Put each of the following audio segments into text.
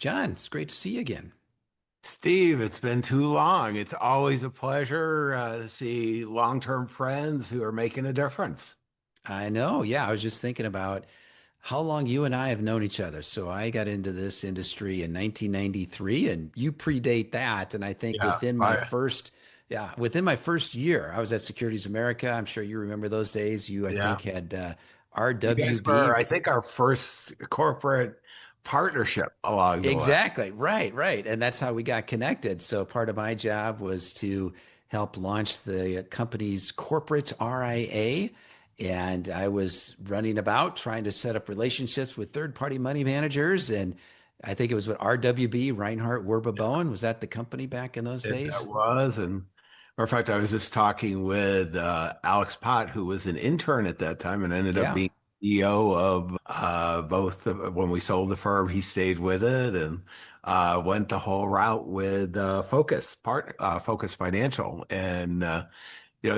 John, it's great to see you again. Steve, it's been too long. It's always a pleasure to see long-term friends who are making a difference. I know. Yeah, I was just thinking about how long you and I have known each other. So I got into this industry in 1993, and you predate that. And I think Yeah, within my first year, I was at Securities America. I'm sure you remember those days. You, I yeah. think, had You guys were, RWB. I think, our first corporate partnership along the way. Exactly. Right, right. And that's how we got connected. So part of my job was to help launch the company's corporate RIA. And I was running about trying to set up relationships with third-party money managers. And I think it was what RWB, Reinhardt Werba Bowen. Was that the company back in those That days? was, and matter of fact, I was just talking with Alex Pott, who was an intern at that time and ended up Yeah. being CEO of when we sold the firm. He stayed with it and went the whole route with Focus Financial, and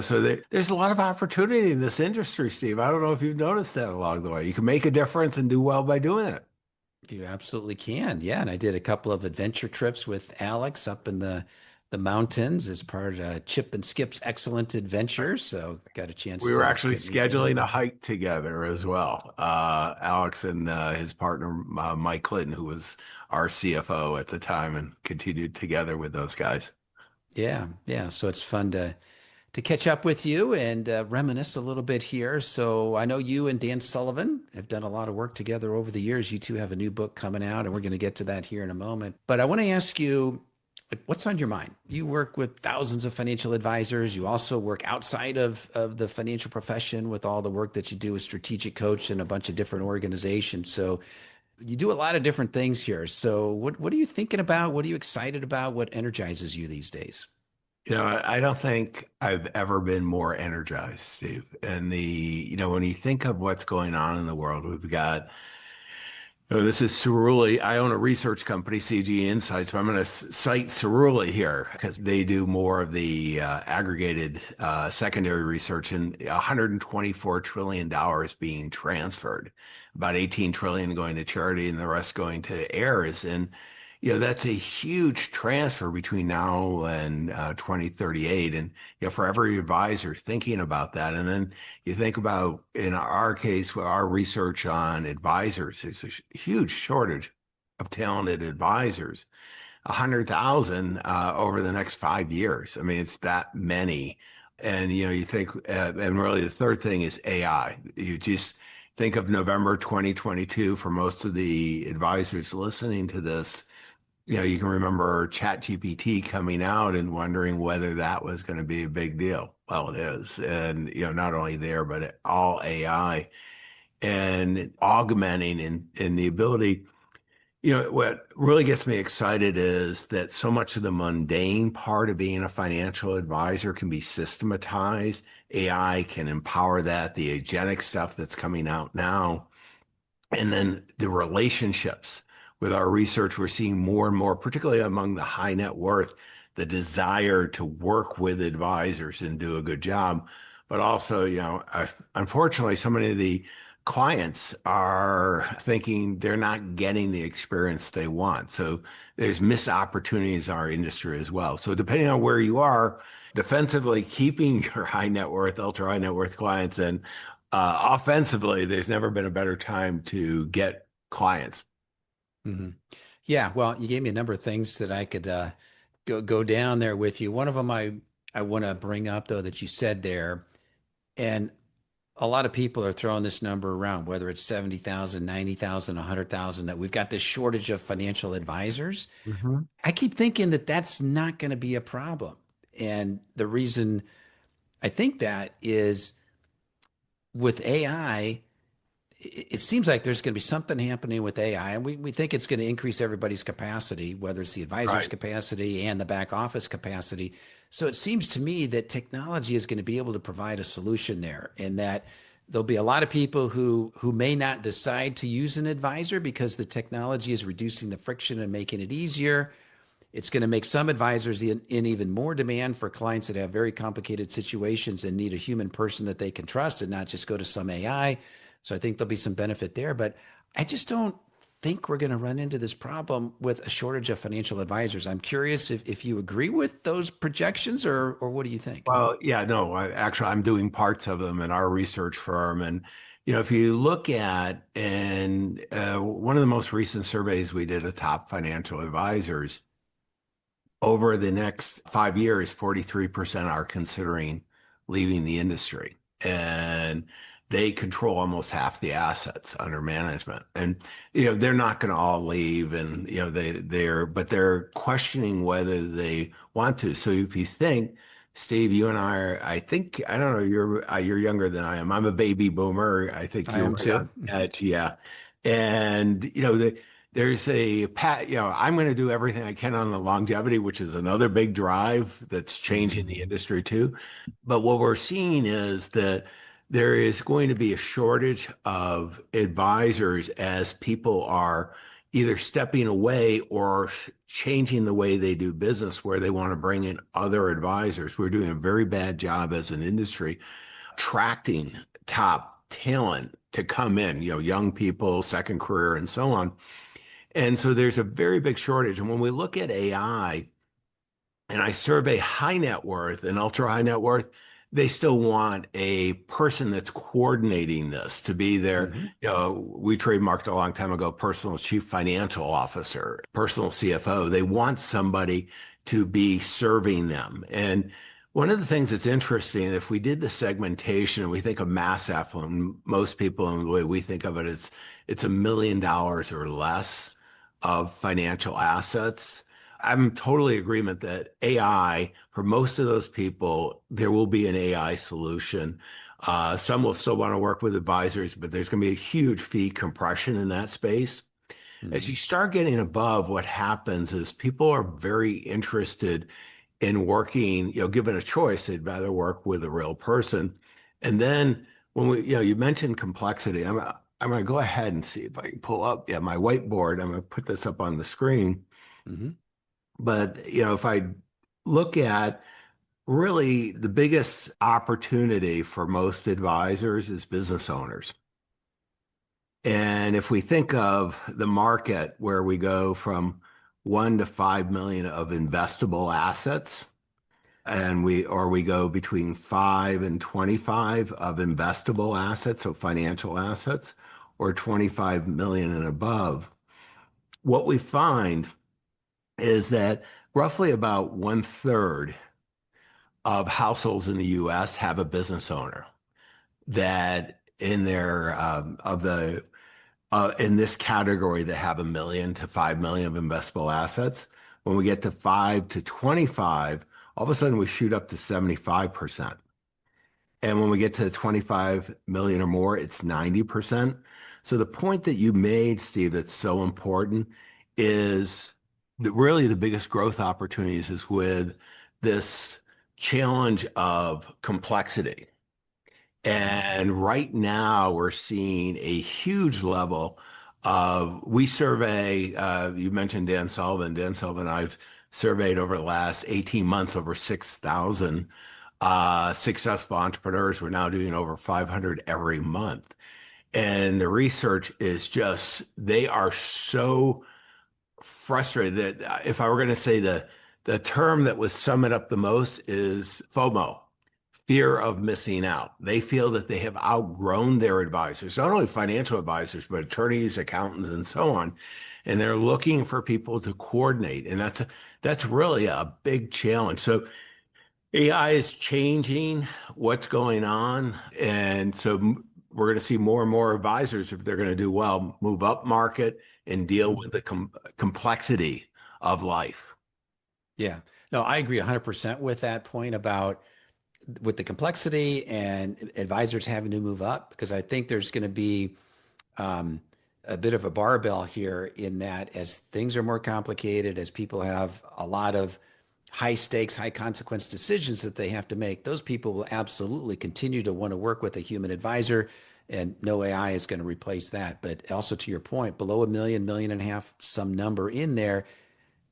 so there's a lot of opportunity in this industry, Steve. I don't know if you've noticed that along the way. You can make a difference and do well by doing it. You absolutely can. Yeah. And I did a couple of adventure trips with Alex up in the mountains as part of Chip and Skip's excellent adventure. So got a chance We were to actually meet them. scheduling a hike together as well. Alex and his partner, Mike Clinton, who was our CFO at the time, and continued together with those guys. Yeah. Yeah. So it's fun to catch up with you and reminisce a little bit here. So I know you and Dan Sullivan have done a lot of work together over the years. You two have a new book coming out, and we're going to get to that here in a moment. But I want to ask you, like, what's on your mind? You work with thousands of financial advisors. You also work outside of the financial profession with all the work that you do as strategic coach in a bunch of different organizations. So you do a lot of different things here. So what are you thinking about? What are you excited about? What energizes you these days? I don't think I've ever been more energized, Steve. And when you think of what's going on in the world, we've got. Oh, this is Cerulli. I own a research company, CG Insights, but I'm going to cite Cerulli here because they do more of the aggregated secondary research, and $124 trillion being transferred, about 18 trillion going to charity and the rest going to heirs. And that's a huge transfer between now and 2038. And for every advisor thinking about that, and then you think about, in our case, our research on advisors, there's a huge shortage of talented advisors, 100,000 over the next 5 years. I mean, it's that many. And, you think, and really the third thing is AI. You just think of November 2022 for most of the advisors listening to this. You can remember ChatGPT coming out and wondering whether that was going to be a big deal. Well, it is. And, not only there, but all AI and augmenting in the ability. What really gets me excited is that so much of the mundane part of being a financial advisor can be systematized. AI can empower that, the agentic stuff that's coming out now. And then the relationships with our research, we're seeing more and more, particularly among the high net worth, the desire to work with advisors and do a good job. But also, unfortunately, so many of the clients are thinking they're not getting the experience they want. So there's missed opportunities in our industry as well. So depending on where you are, defensively keeping your high net worth, ultra high net worth clients, and offensively, there's never been a better time to get clients. hmm Yeah, well, you gave me a number of things that I could go down there with you. One of them I want to bring up though that you said there, and a lot of people are throwing this number around, whether it's 70,000, 90,000, 100,000, that we've got this shortage of financial advisors. Mhm. I keep thinking that that's not going to be a problem. And the reason I think that is with AI, it seems like there's going to be something happening with AI, and we think it's going to increase everybody's capacity, whether it's the advisor's Right. capacity and the back office capacity. So it seems to me that technology is going to be able to provide a solution there, and that there'll be a lot of people who may not decide to use an advisor because the technology is reducing the friction and making it easier. It's going to make some advisors in even more demand for clients that have very complicated situations and need a human person that they can trust and not just go to some AI. So I think there'll be some benefit there. But I just don't think we're going to run into this problem with a shortage of financial advisors. I'm curious if you agree with those projections or what do you think? Well, yeah, no, actually, I'm doing parts of them in our research firm. And, if you look at, and one of the most recent surveys we did of top financial advisors, over the next 5 years, 43% are considering leaving the industry. And they control almost half the assets under management. And, they're not going to all leave and, but they're questioning whether they want to. So if you think, Steve, you and I are, I think, I don't know, you're younger than I am. I'm a baby boomer. I think I you're am right on too. that. Yeah. And, there's I'm going to do everything I can on the longevity, which is another big drive that's changing Mhm. the industry too. But what we're seeing is that there is going to be a shortage of advisors as people are either stepping away or changing the way they do business, where they want to bring in other advisors. We're doing a very bad job as an industry attracting top talent to come in, young people, second career, and so on. And so there's a very big shortage. And when we look at AI, and I survey high net worth and ultra high net worth, they still want a person that's coordinating this to be their, Mhm. we trademarked a long time ago, personal chief financial officer, personal CFO. They want somebody to be serving them. And one of the things that's interesting, if we did the segmentation and we think of mass affluent, most people in the way we think of it, it's $1 million or less of financial assets. I'm totally agreement that AI, for most of those people, there will be an AI solution. Some will still want to work with advisors, but there's going to be a huge fee compression in that space. As Mhm. you start getting above, what happens is people are very interested in working, given a choice, they'd rather work with a real person. And then when you mentioned complexity, I'm going to go ahead and see if I can pull up, my whiteboard. I'm going to put this up on the screen. Mhm. But, if I look at really the biggest opportunity for most advisors is business owners. And if we think of the market where we go from 1 to 5 million of investable assets, and we go between 5 and 25 of investable assets, so financial assets, or 25 million and above, what we find is that roughly about 1/3 of households in the US have a business owner that in their of the in this category that have 1 million to 5 million of investable assets. When we get to 5 to 25, all of a sudden we shoot up to 75%. And when we get to 25 million or more, it's 90%. So the point that you made, Steve, that's so important is that really the biggest growth opportunities is with this challenge of complexity. And right now we're seeing a huge level we survey, you mentioned Dan Sullivan. Dan Sullivan, I've surveyed over the last 18 months over 6,000 successful entrepreneurs. We're now doing over 500 every month. And the research is just, they are so frustrated that if I were going to say the term that would sum it up the most is FOMO, fear of missing out. They feel that they have outgrown their advisors, not only financial advisors, but attorneys, accountants, and so on. And they're looking for people to coordinate. And that's really a big challenge. So AI is changing what's going on. And so we're going to see more and more advisors, if they're going to do well, move up market and deal Mhm. with the complexity of life. Yeah. No, I agree 100% with that point about with the complexity and advisors having to move up because I think there's going to be um, a bit of a barbell here in that as things are more complicated, as people have a lot of high stakes, high consequence decisions that they have to make, those people will absolutely continue to want to work with a human advisor. And no AI is going to replace that. But also to your point, below a million, million and a half, some number in there,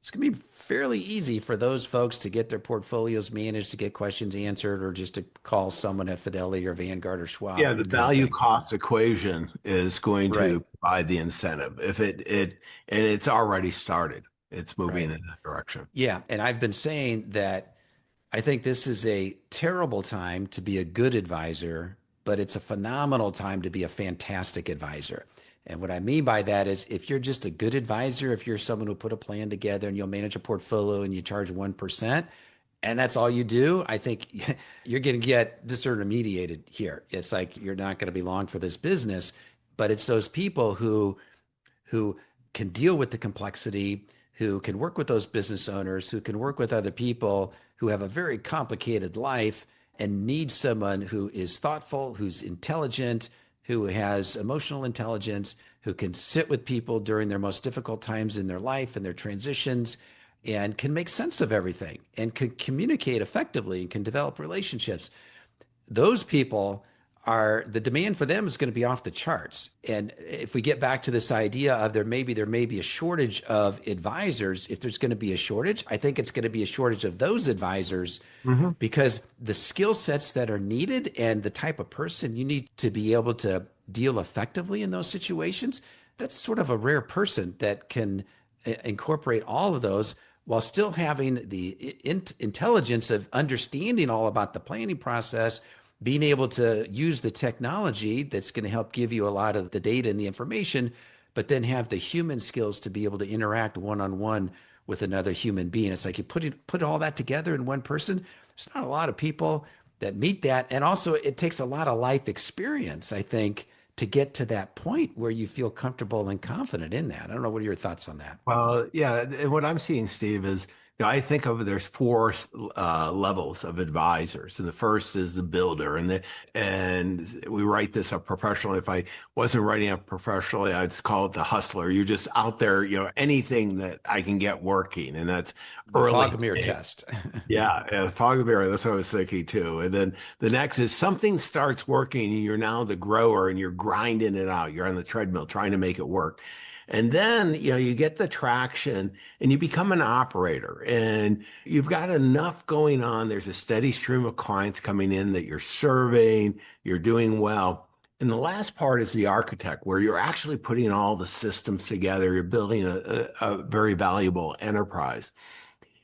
it's going to be fairly easy for those folks to get their portfolios managed, to get questions answered, or just to call someone at Fidelity or Vanguard or Yeah, Schwab the kind of value thing. cost equation is going Right, to provide the incentive. If and it's already started. It's moving right. in that direction. Yeah. And I've been saying that I think this is a terrible time to be a good advisor, but it's a phenomenal time to be a fantastic advisor. And what I mean by that is if you're just a good advisor, if you're someone who put a plan together and you'll manage a portfolio and you charge 1%, and that's all you do, I think you're going to get disintermediated here. It's like you're not going to be long for this business, but it's those people who can deal with the complexity, who can work with those business owners, who can work with other people who have a very complicated life and need someone who is thoughtful, who's intelligent, who has emotional intelligence, who can sit with people during their most difficult times in their life and their transitions and can make sense of everything and can communicate effectively and can develop relationships. Those people are, the demand for them is going to be off the charts. And if we get back to this idea of there may be a shortage of advisors, if there's going to be a shortage, I think it's going to be a shortage of those advisors Hmm. because the skill sets that are needed and the type of person you need to be able to deal effectively in those situations, that's sort of a rare person that can incorporate all of those while still having the intelligence of understanding all about the planning process, being able to use the technology that's going to help give you a lot of the data and the information, but then have the human skills to be able to interact one on one with another human being. It's like you put all that together in one person. There's not a lot of people that meet that. And also, it takes a lot of life experience, I think, to get to that point where you feel comfortable and confident in that. I don't know. What are your thoughts on that? Well, yeah, and what I'm seeing, Steve, is I think of there's four levels of advisors, and the first is the builder, and we write this up professionally. If I wasn't writing up professionally, I'd just call it the hustler. You're just out there, anything that I can get working, and that's The early Fogomir stage. test. Yeah, fog of error. That's what I was thinking too. And then the next is something starts working, and you're now the grower, and you're grinding it out. You're on the treadmill trying to make it work. And then, you get the traction and you become an operator and you've got enough going on. There's a steady stream of clients coming in that you're serving, you're doing well. And the last part is the architect, where you're actually putting all the systems together. You're building a very valuable enterprise.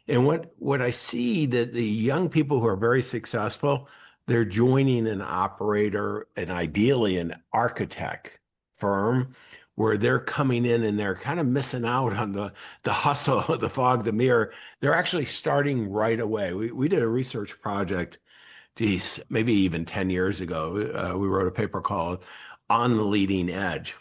And what I see that the young people who are very successful, they're joining an operator and ideally an architect firm where they're coming in and they're kind of missing out on the hustle, the fog, the mirror. They're actually starting right away. We did a research project, geez, maybe even 10 years ago. We wrote a paper called On the Leading Edge.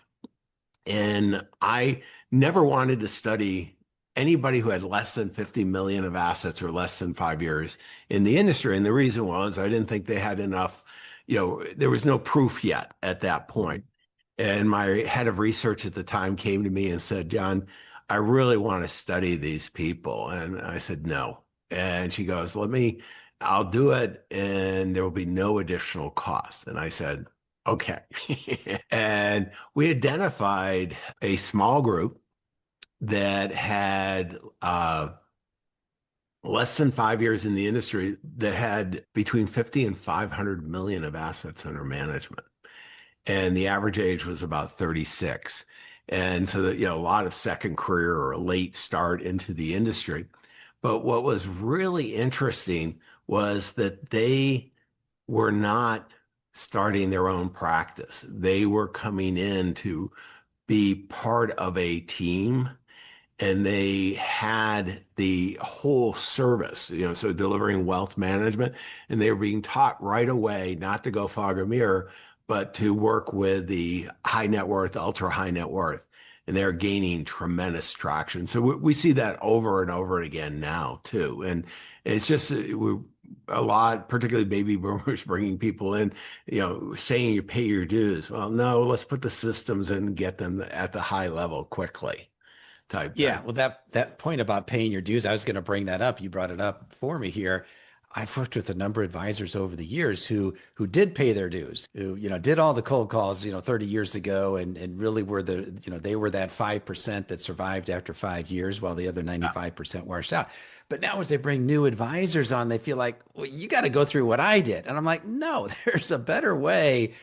And I never wanted to study anybody who had less than 50 million of assets or less than 5 years in the industry. And the reason was I didn't think they had enough, there was no proof yet at that point. And my head of research at the time came to me and said, John, I really want to study these people. And I said, no. And she goes, I'll do it and there will be no additional cost. And I said, okay. And we identified a small group that had less than 5 years in the industry that had between 50 and 500 million of assets under management. And the average age was about 36. And so that, a lot of second career or a late start into the industry. But what was really interesting was that they were not starting their own practice. They were coming in to be part of a team and they had the whole service, so delivering wealth management, and they were being taught right away not to go fog or mirror, but to work with the high net worth, ultra high net worth, and they're gaining tremendous traction. So we see that over and over again now too, and it's just a lot, particularly baby boomers, bringing people in, saying you pay your dues. Well, no, let's put the systems in and get them at the high level quickly type Yeah, thing. well, that point about paying your dues, I was going to bring that up. You brought it up for me here. I've worked with a number of advisors over the years who did pay their dues, who, did all the cold calls, 30 years ago and really were they were that 5% that survived after 5 years while the other 95% washed out. But now as they bring new advisors on, they feel like, well, you got to go through what I did. And I'm like, no, there's a better way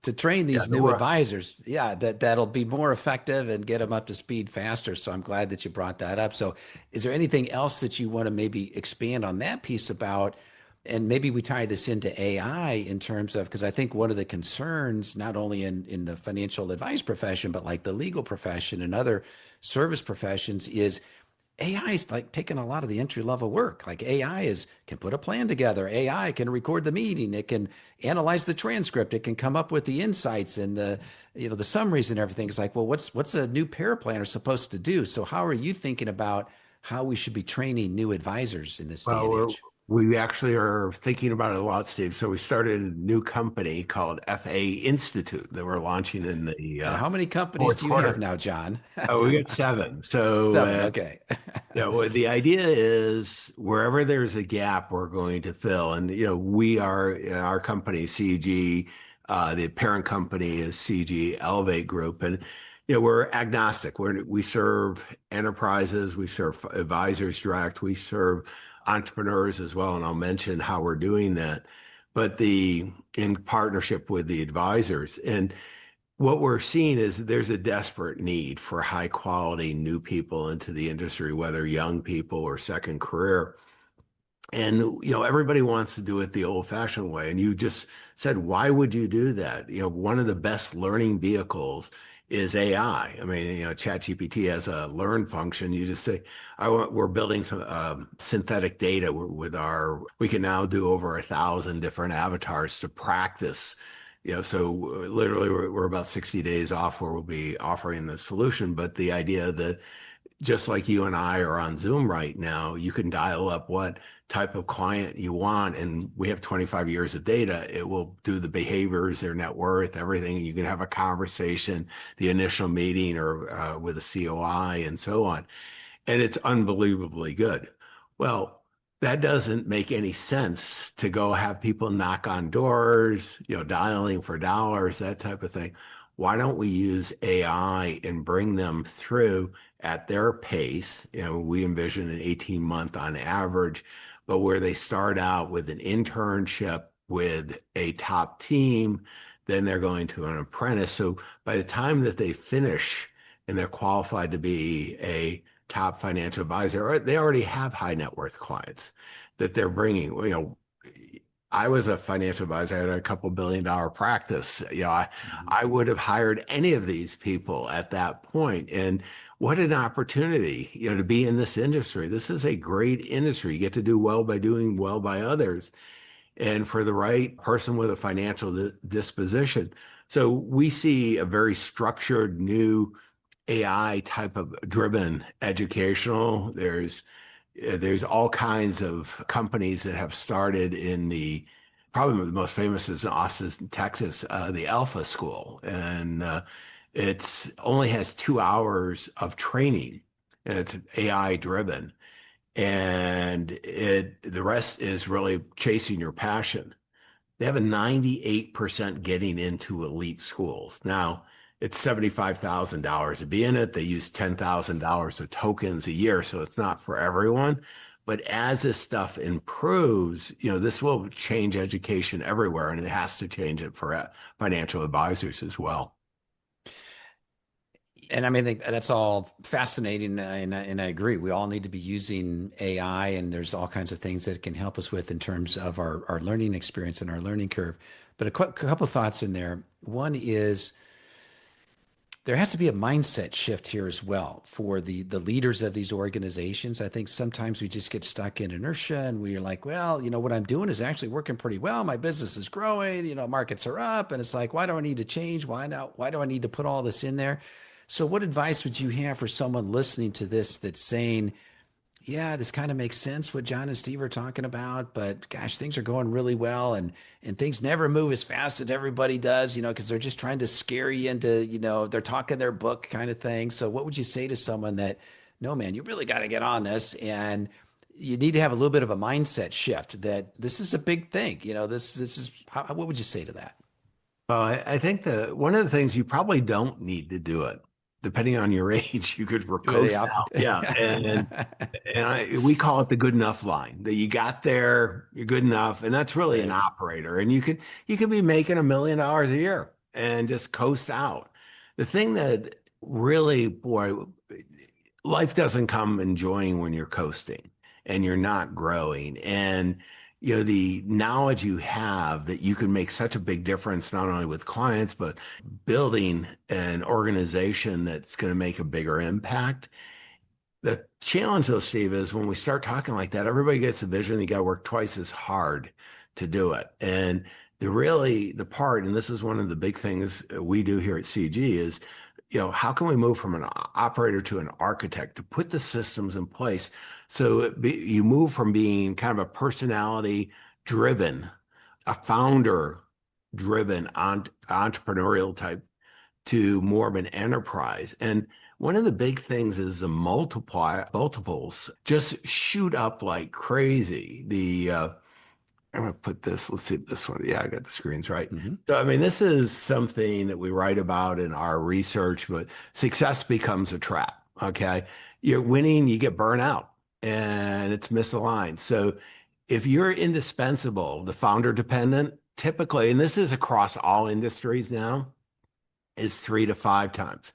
to train Yeah, these the new world. advisors. Yeah, that'll be more effective and get them up to speed faster. So I'm glad that you brought that up. So is there anything else that you want to maybe expand on that piece about? And maybe we tie this into AI in terms of, because I think one of the concerns, not only in the financial advice profession, but like the legal profession and other service professions, is AI is like taking a lot of the entry level work. Like AI is can put a plan together. AI can record the meeting. It can analyze the transcript. It can come up with the insights and the summaries and everything. It's like, well, what's a new paraplanner supposed to do? So how are you thinking about how we should be training new advisors in this day Well, and age? we actually are thinking about it a lot, Steve. So we started a new company called FA Institute that we're launching in the How many companies fourth do you have quarter. now, John? Oh, we got seven. So Seven. Okay. yeah, well, the idea is wherever there's a gap, we're going to fill. And, we are in our company, CG, the parent company is CG Elevate Group. And, we're agnostic. We serve enterprises, we serve advisors direct, we serve entrepreneurs as well. And I'll mention how we're doing that, but in partnership with the advisors. And what we're seeing is there's a desperate need for high quality new people into the industry, whether young people or second career. And, everybody wants to do it the old fashioned way. And you just said, why would you do that? One of the best learning vehicles is AI. I mean, ChatGPT has a learn function. You just say, we're building some synthetic data we can now do over 1,000 different avatars to practice. So literally we're about 60 days off where we'll be offering the solution. But the idea that just like you and I are on Zoom right now, you can dial up what type of client you want. And we have 25 years of data. It will do the behaviors, their net worth, everything. You can have a conversation, the initial meeting or with a COI and so on. And it's unbelievably good. Well, that doesn't make any sense to go have people knock on doors, dialing for dollars, that type of thing. Why don't we use AI and bring them through at their pace? We envision an 18-month on average, but where they start out with an internship with a top team, then they're going to an apprentice. So by the time that they finish and they're qualified to be a top financial advisor, or they already have high net worth clients that they're bringing. I was a financial advisor. I had a couple $1 billion practice. I would have hired any of these people at that point. And what an opportunity, to be in this industry. This is a great industry. You get to do well by doing well by others. And for the right person with a financial disposition. So we see a very structured new AI type of driven educational. There's all kinds of companies that have started in probably the most famous is in Austin, Texas, the Alpha School. And it's only has 2 hours of training and it's AI driven. And the rest is really chasing your passion. They have a 98% getting into elite schools. Now, it's $75,000 to be in it. They use $10,000 of tokens a year, so it's not for everyone. But as this stuff improves, this will change education everywhere, and it has to change it for financial advisors as well. And I mean, I think that's all fascinating, and I agree. We all need to be using AI, and there's all kinds of things that it can help us with in terms of our learning experience and our learning curve. But a couple of thoughts in there. One is there has to be a mindset shift here as well for the leaders of these organizations. I think sometimes we just get stuck in inertia, and we're like, well, what I'm doing is actually working pretty well. My business is growing. Markets are up, and it's like, why do I need to change? Why not? Why do I need to put all this in there? So what advice would you have for someone listening to this that's saying, yeah, this kind of makes sense what John and Steve are talking about, but gosh, things are going really well and things never move as fast as everybody does, because they're just trying to scare you into, they're talking their book kind of thing. So what would you say to someone that, no, man, you really got to get on this and you need to have a little bit of a mindset shift that this is a big thing. This is what would you say to that? Well, I think that one of the things you probably don't need to do it, depending on your age, you could Do they coast up? out. Yeah. We call it the good enough line that you got there, you're good enough. And that's really an Right. operator. And you could be making $1 million a year and just coast out. The thing that really, boy, life doesn't come enjoying when you're coasting and you're not growing. And the knowledge you have that you can make such a big difference, not only with clients, but building an organization that's going to make a bigger impact. The challenge though, Steve, is when we start talking like that, everybody gets a vision. You got to work twice as hard to do it. And the part, and this is one of the big things we do here at CG is, how can we move from an operator to an architect to put the systems in place so you move from being kind of a personality driven, a founder driven entrepreneurial type to more of an enterprise. And one of the big things is the multiples just shoot up like crazy. I'm going to put this, let's see this one. Yeah, I got the screens right. Hmm. So, I mean, this is something that we write about in our research, but success becomes a trap. Okay. You're winning, you get burnout and it's misaligned. So if you're indispensable, the founder dependent, typically, and this is across all industries now, is 3 to 5 times.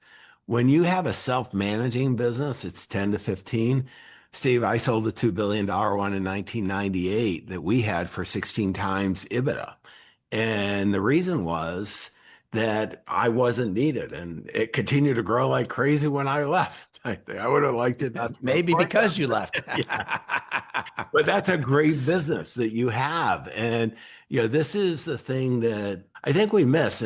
When you have a self-managing business, it's 10 to 15. Steve, I sold a $2 billion one in 1998 that we had for 16 times EBITDA. And the reason was that I wasn't needed and it continued to grow like crazy when I left. I would have liked it not to grow Maybe quite because you that left. fast. Yeah. But that's a great business that you have. And, this is the thing that I think we miss.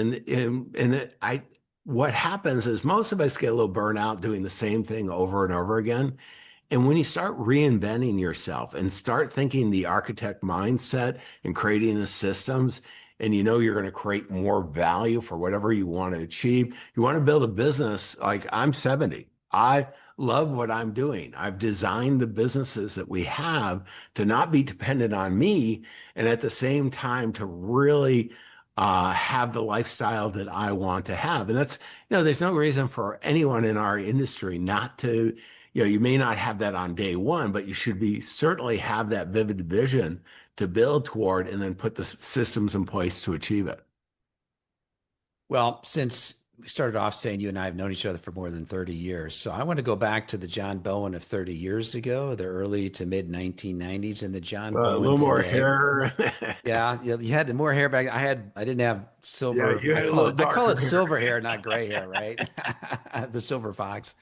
What happens is most of us get a little burnout doing the same thing over and over again. And when you start reinventing yourself and start thinking the architect mindset and creating the systems, and you're going to create more value for whatever you want to achieve, you want to build a business like I'm 70. I love what I'm doing. I've designed the businesses that we have to not be dependent on me and at the same time to really have the lifestyle that I want to have. And that's, there's no reason for anyone in our industry not to, you may not have that on day one, but you should be certainly have that vivid vision to build toward and then put the systems in place to achieve it. Well, since we started off saying you and I have known each other for more than 30 years, so I want to go back to the John Bowen of 30 years ago, the early to mid 1990s, and the John A Bowen little more today. hair. Yeah, you had more hair back. I didn't have Yeah, silver. you had a little I call it darker hair. silver hair, not gray hair, right? The silver fox.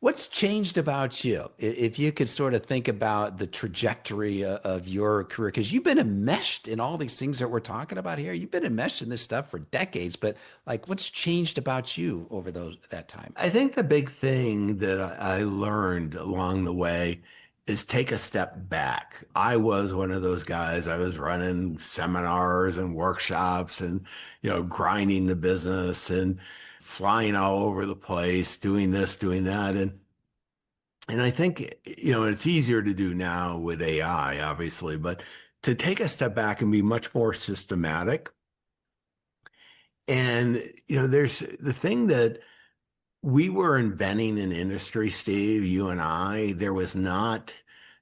What's changed about you? If you could sort of think about the trajectory of your career, because you've been enmeshed in all these things that we're talking about here. You've been enmeshed in this stuff for decades, but like what's changed about you over that time? I think the big thing that I learned along the way is take a step back. I was one of those guys. I was running seminars and workshops and, grinding the business and flying all over the place, doing this, doing that. And I think, it's easier to do now with AI, obviously, but to take a step back and be much more systematic. And, there's the thing that we were inventing an industry, Steve, you and I. There was not,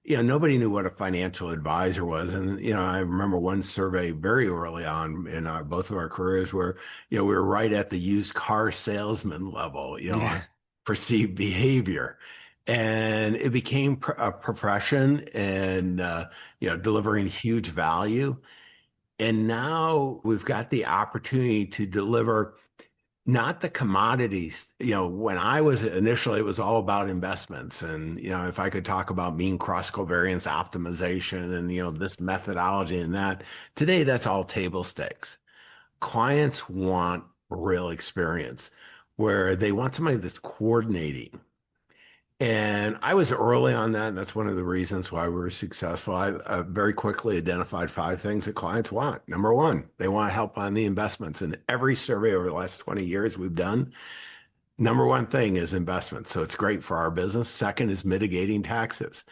nobody knew what a financial advisor was. And, I remember one survey very early on in both of our careers where, we were right at the used car salesman level, Yeah. on perceived behavior. And it became a profession and, delivering huge value. And now we've got the opportunity to deliver not the commodities. When I was initially, it was all about investments. And, if I could talk about mean cross covariance optimization and, this methodology and that, today that's all table stakes. Clients want real experience where they want somebody that's coordinating. And I was early on that, and that's one of the reasons why we were successful. I very quickly identified 5 things that clients want. Number one, they want help on the investments. And every survey over the last 20 years we've done, number one thing is investments. So it's great for our business. Second is mitigating taxes.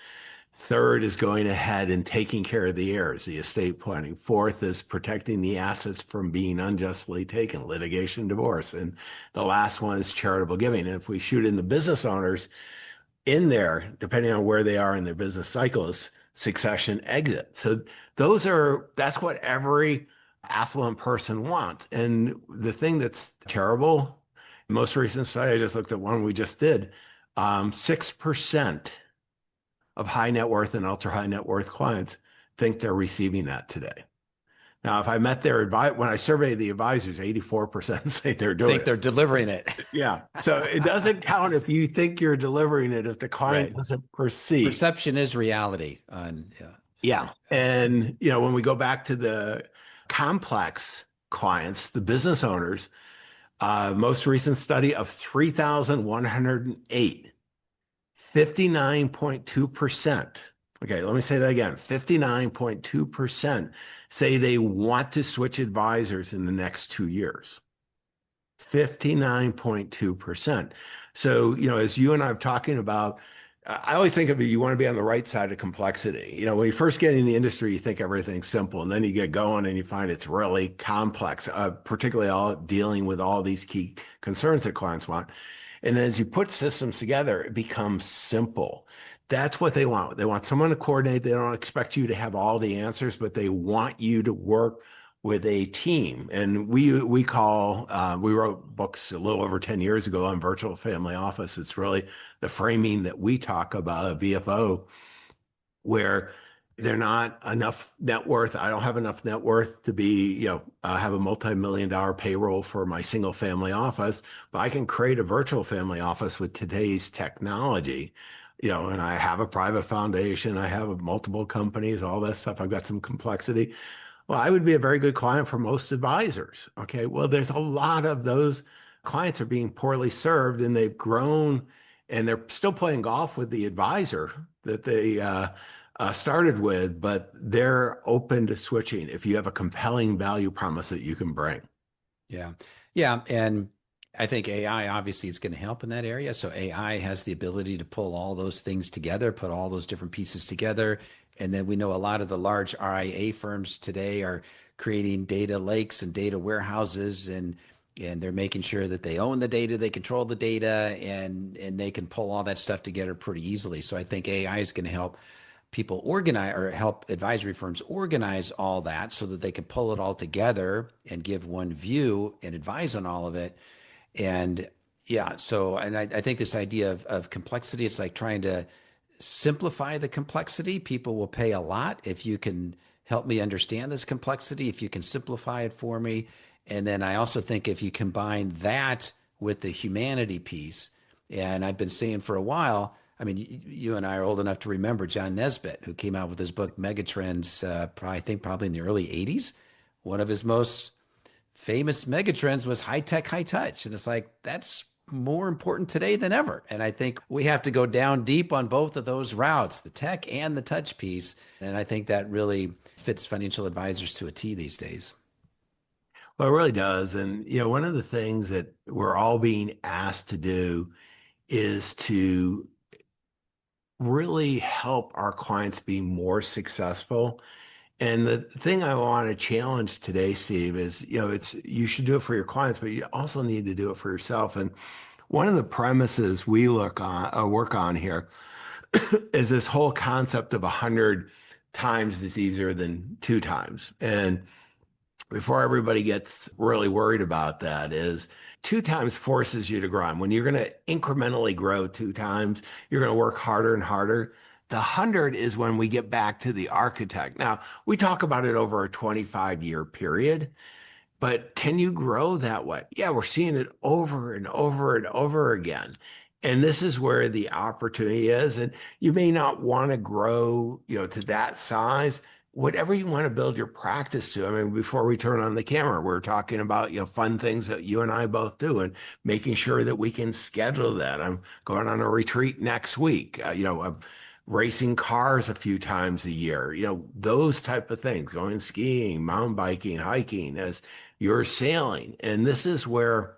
Third is going ahead and taking care of the heirs, the estate planning. Fourth is protecting the assets from being unjustly taken, litigation, divorce. And the last one is charitable giving. And if we shoot in the business owners in there, depending on where they are in their business cycles, succession, exit. So that's what every affluent person wants. And the thing that's terrible, most recent study, I just looked at one we just did, 6% of high net worth and ultra high net worth clients think they're receiving that today. Now, if I met their when I surveyed the advisors, 84% say they're doing Think it. they're delivering it. Yeah. So it doesn't count if you think you're delivering it if the client Right. doesn't perceive. Perception is reality. Yeah. Yeah. And, when we go back to the complex clients, the business owners, most recent study of 3,108, 59.2%. Okay, let me say that again. 59.2% say they want to switch advisors in the next 2 years. 59.2%. So, as you and I are talking about, I always think of it, you want to be on the right side of complexity. When you first get in the industry, you think everything's simple, and then you get going and you find it's really complex, particularly all dealing with all these key concerns that clients want. And then as you put systems together, it becomes simple. That's what they want. They want someone to coordinate. They don't expect you to have all the answers, but they want you to work with a team. And we wrote books a little over 10 years ago on virtual family office. It's really the framing that we talk about, a VFO, where they're not enough net worth. I don't have enough net worth to be, have a multi-million-dollar payroll for my single family office, but I can create a virtual family office with today's technology. And I have a private foundation, I have multiple companies, all that stuff. I've got some complexity. Well, I would be a very good client for most advisors. Okay. Well, there's a lot of those clients are being poorly served, and they've grown and they're still playing golf with the advisor that they started with, but they're open to switching if you have a compelling value promise that you can bring. Yeah. Yeah. And I think AI obviously is going to help in that area. So AI has the ability to pull all those things together, put all those different pieces together. And then we know a lot of the large RIA firms today are creating data lakes and data warehouses, and they're making sure that they own the data, they control the data, and they can pull all that stuff together pretty easily. So I think AI is going to help people organize, or help advisory firms organize all that so that they can pull it all together and give one view and advise on all of it. And yeah, so, and I think this idea of complexity, it's like trying to simplify the complexity. People will pay a lot if you can help me understand this complexity, if you can simplify it for me. And then I also think if you combine that with the humanity piece, and I've been saying for a while, I mean, you and I are old enough to remember John Nesbitt, who came out with his book Megatrends, I think probably in the early 80s. One of his most famous megatrends was high tech, high touch. And it's like, that's more important today than ever. And I think we have to go down deep on both of those routes, the tech and the touch piece. And I think that really fits financial advisors to a T these days. Well, it really does. And, one of the things that we're all being asked to do is to really help our clients be more successful. And the thing I want to challenge today, Steve, is, you should do it for your clients, but you also need to do it for yourself. And one of the premises we work on here is this whole concept of 100 times is easier than 2 times. And before everybody gets really worried about that, is 2 times forces you to grind. When you're going to incrementally grow 2 times, you're going to work harder and harder. The 100 is when we get back to the architect. Now, we talk about it over a 25-year period, but can you grow that way? Yeah, we're seeing it over and over and over again. And this is where the opportunity is. And you may not want to grow, to that size. Whatever you want to build your practice to. I mean, before we turn on the camera, we're talking about, fun things that you and I both do, and making sure that we can schedule that. I'm going on a retreat next week. I'm racing cars a few times a year, those type of things, going skiing, mountain biking, hiking, as you're sailing. And this is where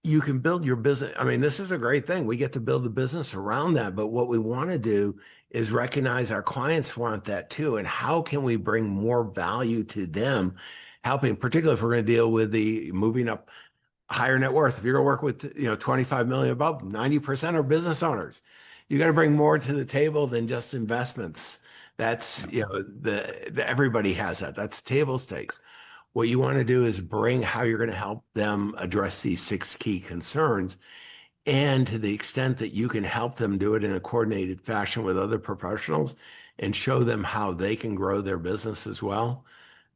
you can build your business. I mean, this is a great thing. We get to build a business around that. But what we want to do is recognize our clients want that too. And how can we bring more value to them, helping, particularly if we're going to deal with the moving up higher net worth. If you're going to work with, 25 million above, 90% are business owners. You got to bring more to the table than just investments. That's, Yeah, everybody has that. That's table stakes. What you want to do is bring how you're going to help them address these six key concerns. And to the extent that you can help them do it in a coordinated fashion with other professionals and show them how they can grow their business as well,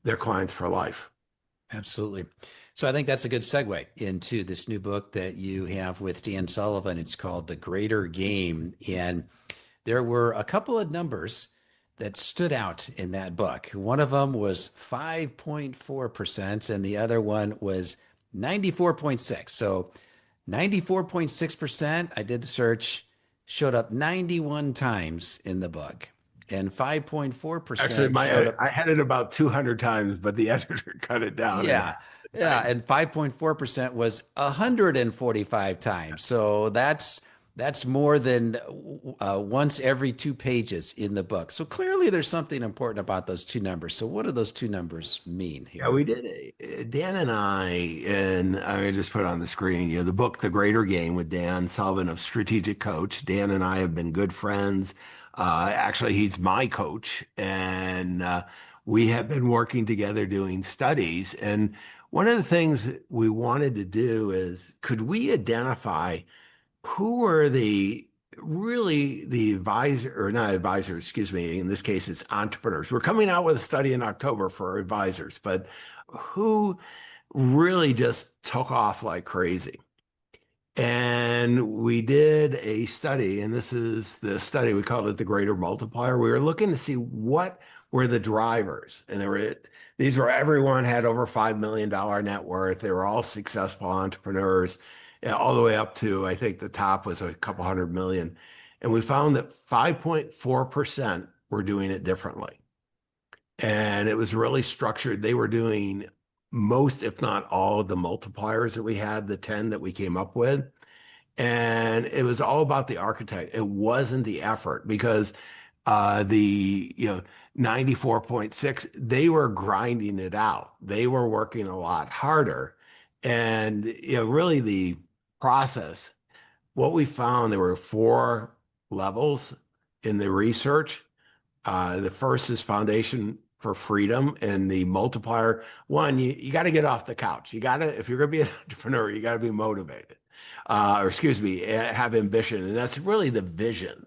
they're clients for life. absolutely. So I think that's a good segue into this new book that you have with Dan Sullivan. It's called The Greater Game. And there were a couple of numbers that stood out in that book. One of them was 5.4%, and the other one was 94.6. So 94.6%, I did the search, showed up 91 times in the book. And Actually, 5.4% showed up. I had it about 200 times, but the editor cut it down and Yeah. Yeah. And 5.4% was 145 times. So that's more than once every 2 pages in the book. So clearly there's something important about those two numbers. So what do those two numbers mean Yeah, here? we did. Dan and I, and I just put on the screen, the book, The Greater Game with Dan Sullivan of Strategic Coach. Dan and I have been good friends. Actually, he's my coach, and we have been working together doing studies. And one of the things that we wanted to do is, could we identify who were the advisor or not advisors, excuse me, in this case, it's entrepreneurs. We're coming out with a study in October for advisors, but who really just took off like crazy. And we did a study, and this is the study, we called it the Greater Multiplier. We were looking to see what were the drivers. And these were everyone had over $5 million net worth. They were all successful entrepreneurs, all the way up to, I think the top was a couple hundred million. And we found that 5.4% were doing it differently. And it was really structured. They were doing most, if not all, of the multipliers that we had, the 10 that we came up with. And it was all about the architect. It wasn't the effort because the 94.6, they were grinding it out. They were working a lot harder. And really the process, what we found, there were four levels in the research. The first is foundation for freedom, and the multiplier one, you got to get off the couch. You got to, if you're going to be an entrepreneur, you got to be motivated, or excuse me, have ambition. And that's really the vision.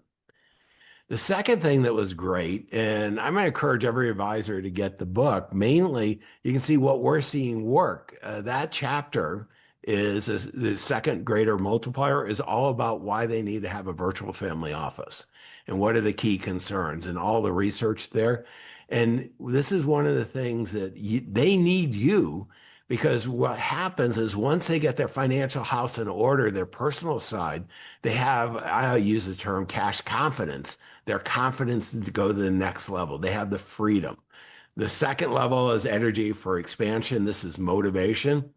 The second thing that was great, and I'm going to encourage every advisor to get the book, mainly you can see what we're seeing work. That chapter the second greater multiplier is all about why they need to have a virtual family office and what are the key concerns and all the research there. And this is one of the things that they need you because what happens is once they get their financial house in order, their personal side, they have, I use the term cash confidence, their confidence to go to the next level. They have the freedom. The second level is energy for expansion. This is motivation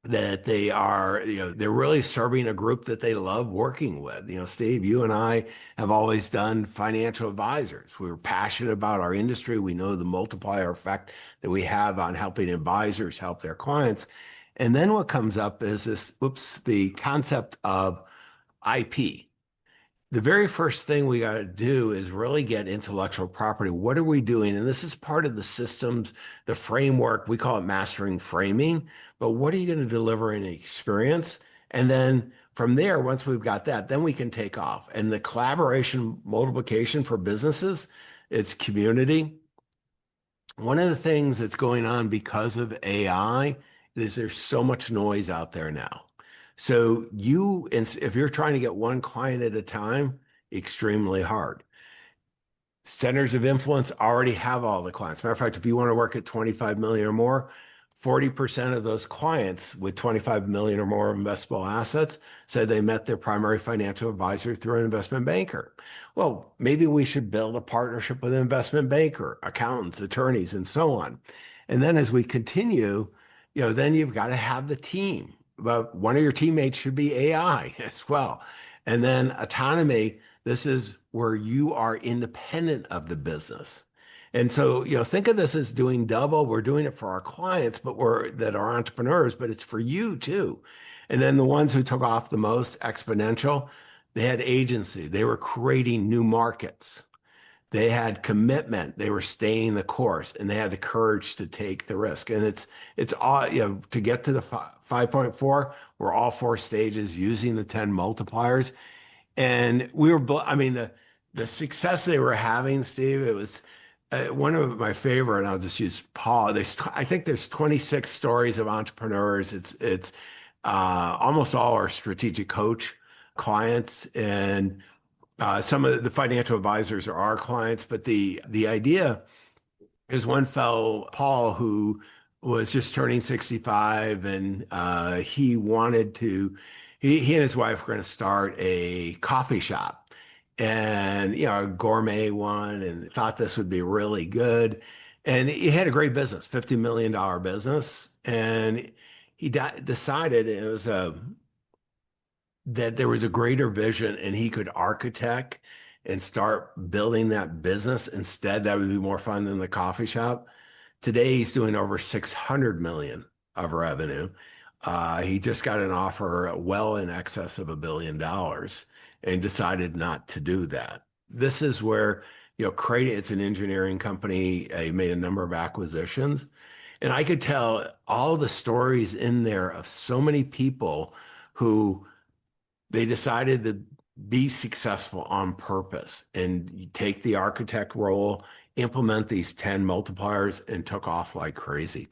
that they are, they're really serving a group that they love working with. Steve, you and I have always done financial advisors. We're passionate about our industry. We know the multiplier effect that we have on helping advisors help their clients. And then what comes up is the concept of IP. The very first thing we got to do is really get intellectual property. What are we doing? And this is part of the systems, the framework. We call it mastering framing. But what are you going to deliver in experience? And then from there, once we've got that, then we can take off. And the collaboration multiplication for businesses, it's community. One of the things that's going on because of AI is there's so much noise out there now. So if you're trying to get one client at a time, extremely hard. Centers of influence already have all the clients. Matter of fact, if you want to work at 25 million or more, 40% of those clients with 25 million or more investable assets said they met their primary financial advisor through an investment banker. Well, maybe we should build a partnership with an investment banker, accountants, attorneys, and so on. And then as we continue, then you've got to have the team. but one of your teammates should be AI as well. And then autonomy, this is where you are independent of the business. And so, think of this as doing double. We're doing it for our clients, but we're that are entrepreneurs, but it's for you too. And then the ones who took off the most, exponential, they had agency. They were creating new markets. They had commitment. They were staying the course, and they had the courage to take the risk. And it's all, to get to the 5.4, we're all four stages using the 10 multipliers. And I mean, the success they were having, Steve, it was one of my favorite, and I'll just use Paul. I think there's 26 stories of entrepreneurs. Almost all are strategic coach clients, and some of the financial advisors are our clients. But the idea is one fellow, Paul, who was just turning 65, and he and his wife were going to start a coffee shop, and a gourmet one, and thought this would be really good. And he had a great business, $50 million business, and he decided that there was a greater vision, and he could architect and start building that business instead. That would be more fun than the coffee shop. Today, he's doing over 600 million of revenue. He just got an offer well in excess of $1 billion and decided not to do that. This is where, creating, it's an engineering company. He made a number of acquisitions. And I could tell all the stories in there of so many people who they decided to be successful on purpose, and you take the architect role, implement these 10 multipliers, and took off like crazy.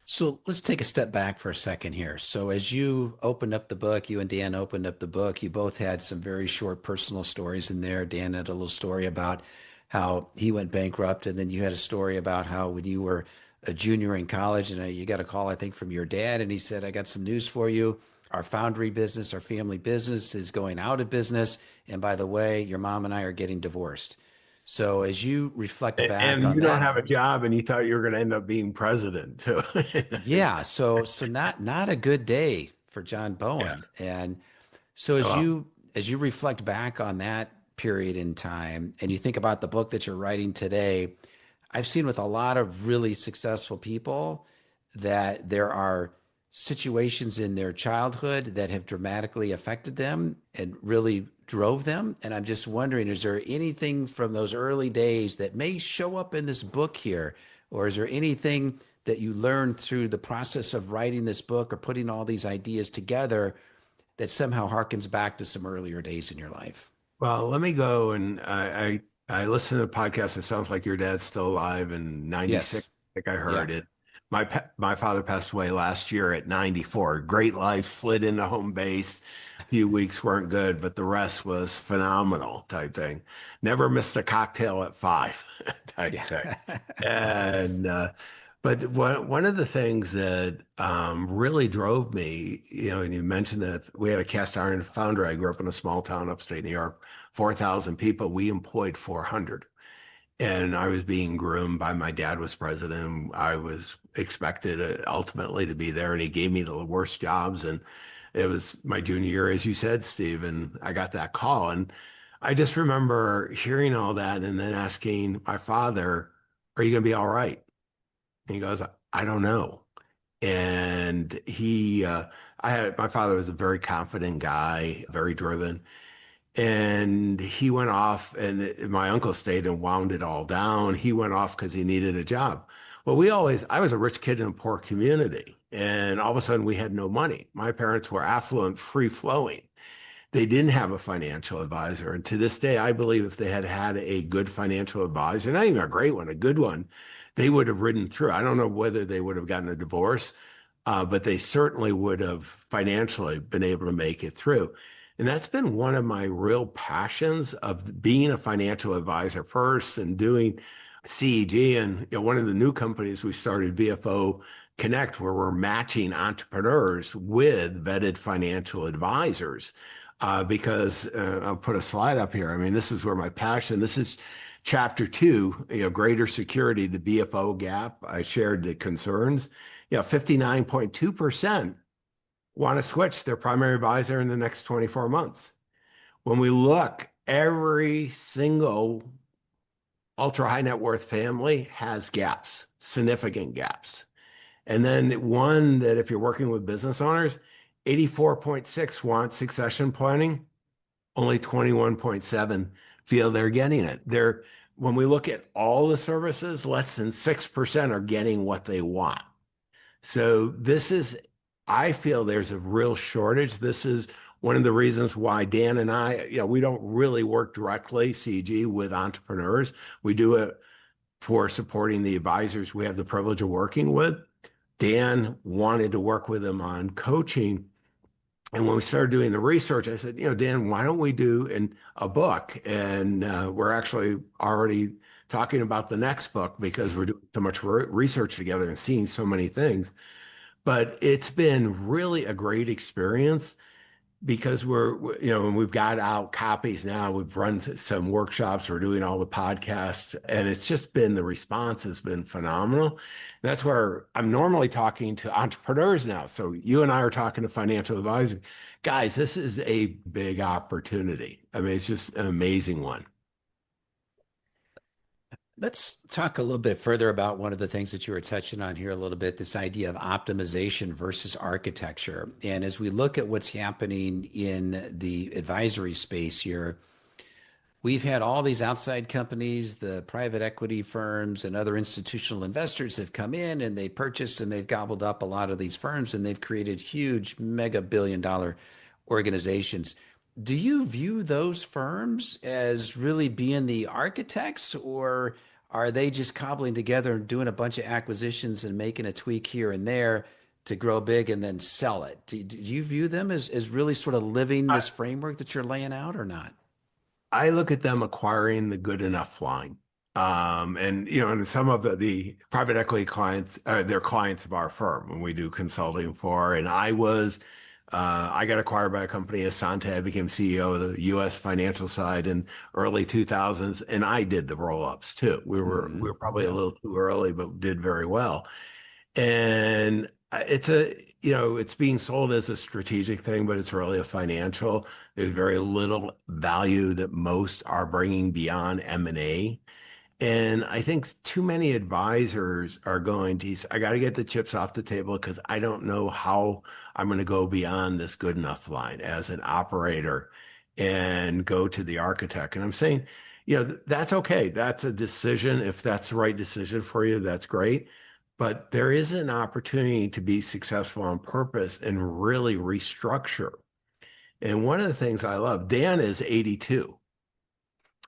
So let's take a step back for a second here. So as you opened up the book, you and Dan opened up the book, you both had some very short personal stories in there. Dan had a little story about how he went bankrupt, and then you had a story about how when you were a junior in college and you got a call, I think, from your dad, and he said, I got some news for you. Our foundry business, our family business is going out of business. And by the way, your mom and I are getting divorced. So as you reflect back And on you don't that, have a job, and you thought you were going to end up being president too. yeah, so not a good day for John Yeah. Bowen. And so as Well, you reflect back on that period in time and you think about the book that you're writing today, I've seen with a lot of really successful people that there are situations in their childhood that have dramatically affected them and really drove them. And I'm just wondering, is there anything from those early days that may show up in this book here? Or is there anything that you learned through the process of writing this book or putting all these ideas together that somehow harkens back to some earlier days in your life? let me go, and I listened to the podcast. It sounds like your dad's still alive in 96. Yes. I think I Yeah. heard it. My father passed away last year at 94. Great life, slid into home base. A few weeks weren't good, but the rest was phenomenal type thing. Never missed a cocktail at 5 type Yeah. thing. And but one of the things that really drove me, and you mentioned that we had a cast iron foundry. I grew up in a small town upstate New York, 4,000 people. We employed 400. And I was being groomed by my dad was president. I was expected ultimately to be there, and he gave me the worst jobs. And it was my junior year, as you said, Steve, and I got that call. And I just remember hearing all that and then asking my father, "Are you going to be all right?" And he goes, "I don't know." And my father was a very confident guy, very driven. And he went off, and my uncle stayed and wound it all down. He went off because he needed a job. Well, I was a rich kid in a poor community, and all of a sudden we had no money. My parents were affluent, free flowing. They didn't have a financial advisor. And to this day, I believe if they had had a good financial advisor, not even a great one, a good one, they would have ridden through. I don't know whether they would have gotten a divorce, but they certainly would have financially been able to make it through. And that's been one of my real passions of being a financial advisor first and doing CEG. And one of the new companies we started, VFO Connect, where we're matching entrepreneurs with vetted financial advisors. Because I'll put a slide up here. I mean, this is where my passion, this is chapter 2, greater security, the BFO gap. I shared the concerns. 59.2% want to switch their primary advisor in the next 24 months. When we look, every single ultra high net worth family has gaps, significant gaps. And then one that if you're working with business owners, 84.6 want succession planning, only 21.7 feel they're getting it. When we look at all the services, less than 6% are getting what they want. So I feel there's a real shortage. This is one of the reasons why Dan and I, we don't really work directly, CG, with entrepreneurs. We do it for supporting the advisors we have the privilege of working with. Dan wanted to work with him on coaching. And when we started doing the research, I said, Dan, why don't we do a book? And we're actually already talking about the next book because we're doing so much research together and seeing so many things. But it's been really a great experience because and we've got out copies now. We've run some workshops. We're doing all the podcasts, and it's just been the response has been phenomenal. And that's where I'm normally talking to entrepreneurs now. So you and I are talking to financial advisors. Guys, this is a big opportunity. I mean, it's just an amazing one. Let's talk a little bit further about one of the things that you were touching on here a little bit, this idea of optimization versus architecture. And as we look at what's happening in the advisory space here, we've had all these outside companies, the private equity firms and other institutional investors have come in and they purchased and they've gobbled up a lot of these firms and they've created huge mega billion-dollar organizations. Do you view those firms as really being the architects, or are they just cobbling together and doing a bunch of acquisitions and making a tweak here and there to grow big and then sell it? Do you view them as really sort of living I, this framework that you're laying out or not? I look at them acquiring the good enough line. And some of the private equity clients, they're clients of our firm when we do consulting for. And I got acquired by a company, Asante. I became CEO of the U.S. financial side in early 2000s, and I did the roll-ups too. We were probably a Yeah. little too early, but did very well. And it's being sold as a strategic thing, but it's really a financial. There's very little value that most are bringing beyond M&A. And I think too many advisors are going to, I got to get the chips off the table because I don't know how I'm going to go beyond this good enough line as an operator and go to the architect. And I'm saying, that's okay. That's a decision. If that's the right decision for you, that's great. But there is an opportunity to be successful on purpose and really restructure. And one of the things I love, Dan is 82.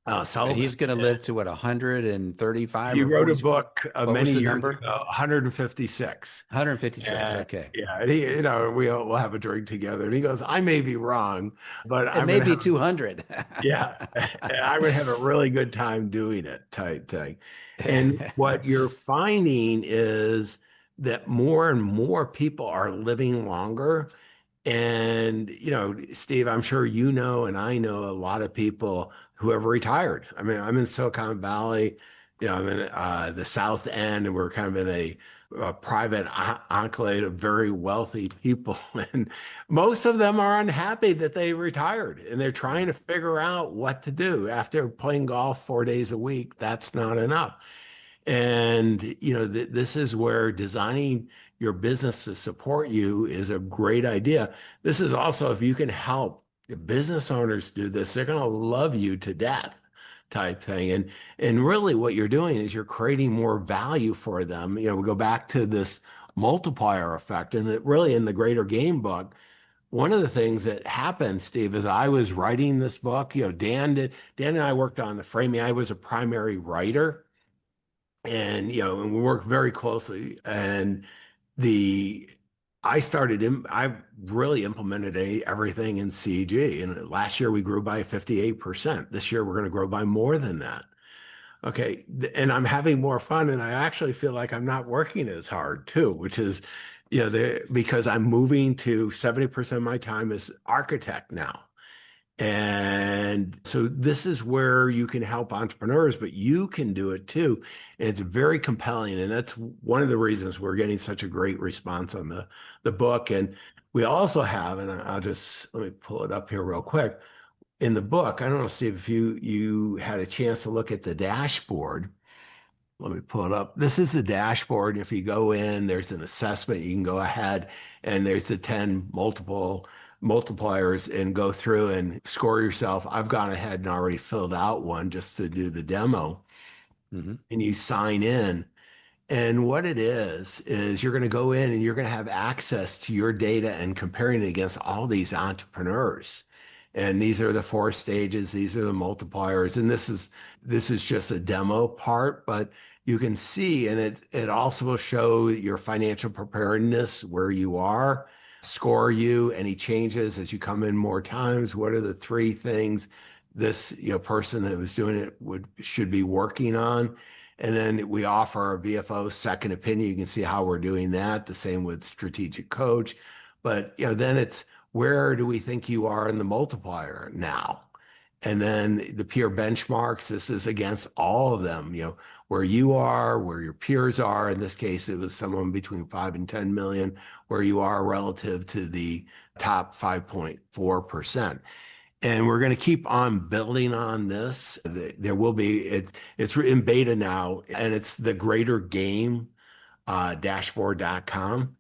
And he's Sullivan. going to live to what, 135 He or wrote a 40? book What was many the years number? ago, 156. 156. And Okay. yeah, and we'll have a drink together. And he goes, I may be wrong, but It I'm may going to be have, 200. yeah, I would have a really good time doing it type thing. And what you're finding is that more and more people are living longer. And, Steve, I'm sure and I know a lot of people who have retired. I mean, I'm in Silicon Valley, I'm in the South End, and we're kind of in a private enclave of very wealthy people. And most of them are unhappy that they retired and they're trying to figure out what to do. After playing golf 4 days a week, that's not enough. And this is where designing your business to support you is a great idea. This is also if you can help the business owners do this, they're going to love you to death type thing. And really what you're doing is you're creating more value for them. We go back to this multiplier effect, and that really in the Greater Game book, one of the things that happened, Steve, is I was writing this book. Dan and I worked on the framing. I was a primary writer, and we work very closely. And the I really implemented everything in CG. And last year we grew by 58%. This year we're going to grow by more than that. Okay. And I'm having more fun, and I actually feel like I'm not working as hard too, which is, because I'm moving to 70% of my time as architect now. And so this is where you can help entrepreneurs, but you can do it too. And it's very compelling. And that's one of the reasons we're getting such a great response on the book. And we also have, and I'll just let me pull it up here real quick. In the book, I don't know, Steve, if you had a chance to look at the dashboard. Let me pull it up. This is the dashboard. If you go in, there's an assessment. You can go ahead and there's the 10 multipliers and go through and score yourself. I've gone ahead and already filled out one just to do the demo. Hmm. And you sign in. And what it is you're going to go in and you're going to have access to your data and comparing it against all these entrepreneurs. And these are the four stages, these are the multipliers. And this is just a demo part, but you can see, and it also will show your financial preparedness, where you are, score you, any changes as you come in more times. What are the three things this person that was doing it should be working on? And then we offer our VFO second opinion. You can see how we're doing that. The same with strategic coach. But then it's where do we think you are in the multiplier now? And then the peer benchmarks, this is against all of them, where you are, where your peers are. In this case, it was someone between 5 and 10 million, where you are relative to the top 5.4%. And we're going to keep on building on this. There will be, it's in beta now, and it's the greater game dashboard.com.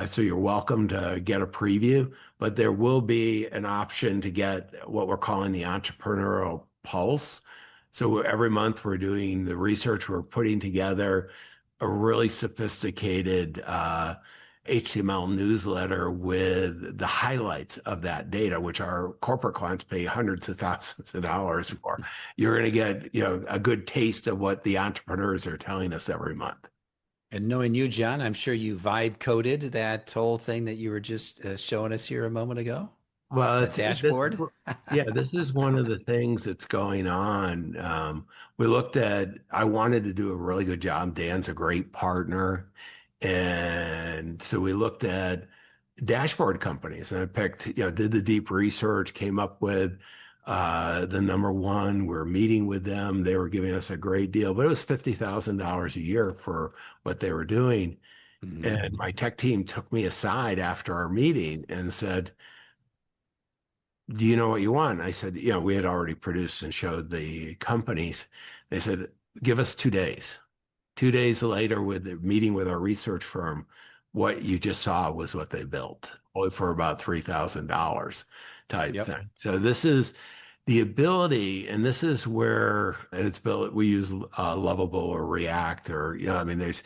So you're welcome to get a preview, but there will be an option to get what we're calling the entrepreneurial pulse. So every month we're doing the research, we're putting together a really sophisticated HTML newsletter with the highlights of that data, which our corporate clients pay hundreds of thousands of dollars for. You're going to get, a good taste of what the entrepreneurs are telling us every month. And knowing you, John, I'm sure you vibe coded that whole thing that you were just showing us here a moment ago, Well, that dashboard. yeah, this is one of the things that's going on. I wanted to do a really good job. Dan's a great partner. And so we looked at dashboard companies and I picked, did the deep research, came up with the number one. We're meeting with them. They were giving us a great deal, but it was $50,000 a year for what they were doing. Mhm. And my tech team took me aside after our meeting and said, do you know what you want? I said, we had already produced and showed the companies. They said, give us 2 days. 2 days later, with the meeting with our research firm, what you just saw was what they built, only for about $3,000 type Yep. thing. So this is the ability, and this is where and it's built. We use Lovable or React, or I mean, there's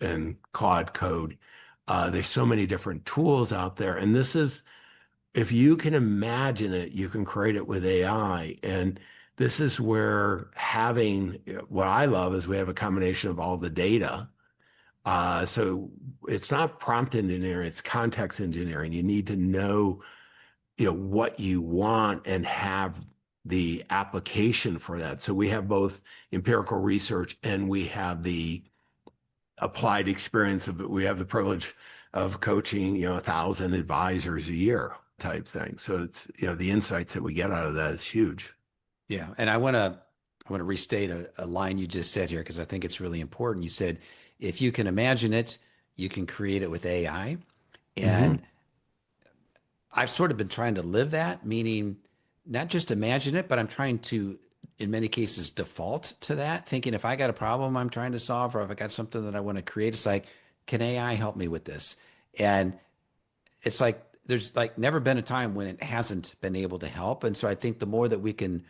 and Claude Code. There's so many different tools out there, and this is if you can imagine it, you can create it with AI. And this is where having what I love is we have a combination of all the data. So it's not prompt engineering, it's context engineering. You need to know, what you want and have the application for that. So we have both empirical research and we have the applied experience of it. We have the privilege of coaching, 1,000 advisors a year type thing. So it's, the insights that we get out of that is huge. Yeah. And I want to restate a line you just said here because I think it's really important. You said, if you can imagine it, you can create it with AI. Hmm. And I've sort of been trying to live that, meaning not just imagine it, but I'm trying to, in many cases, default to that, thinking if I got a problem I'm trying to solve, or if I got something that I want to create, it's like, can AI help me with this? And it's like there's like never been a time when it hasn't been able to help. And so I think the more that we can,